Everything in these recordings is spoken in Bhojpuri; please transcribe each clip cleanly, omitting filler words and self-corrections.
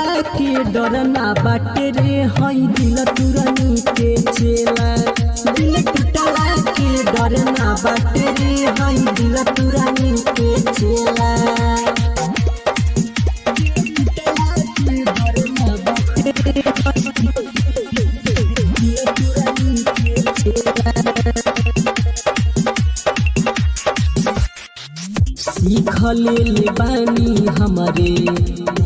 टूटला के डर ना बाटे रे हई दिल तुरनी के चेला। दिल टूटला के डर ना बाटे रे हई दिल तुरनी के चेला। सीख ले बानी हमारे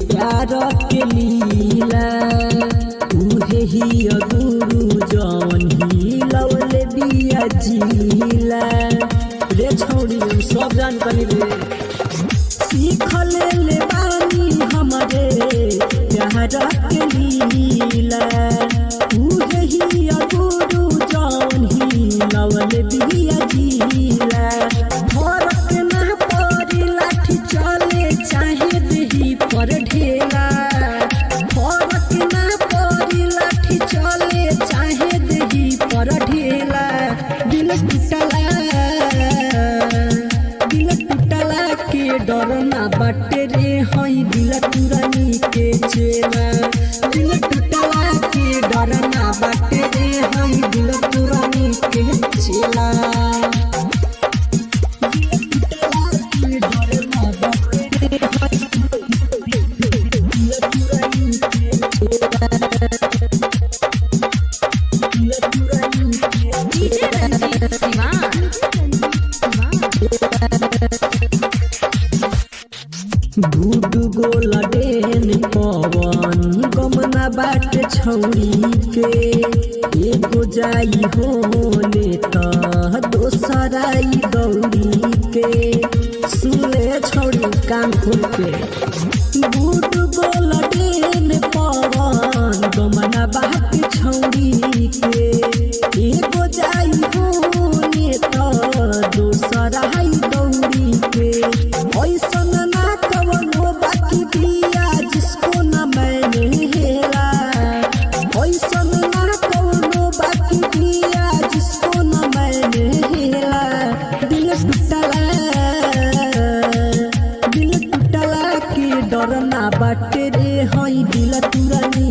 प्यार के लीला उहे ही गुरु जवन ही लवले बिया जिला रे छोड़ी सब जान कनी रे। सीख ले बानी हमारे प्यार के लीला उहे ही गुरु जवन ही लवले बिया जिला। चाहे दही पर ढेला फरक ना पड़ी लाठी चले चाहे दही पर ढेला। दिल टूटला के डर ना बाटे रे हई दिल तुरनी के चेला। दिल टूटला के डर ना बाटे रे हई दिल तुरनी के चेला। गुड गोला डेन पवन गमना बाट छौरी के एगो जाई होने त दोसराई दौड़ी के। सुने छौरी कान खोल के गुड गोला डेन पवन गमना बाट छौरी के एगो जाई होने त दोसराई दौड़ी के। ऐसन ना कवनो बाकी दिया जिसको ना मैंने हेला। ऐसन ना कवनो बाकी दिया जिसको ना मैंने हेला। दिल टूटला के डर ना बाटे रे हई दिल तुरनी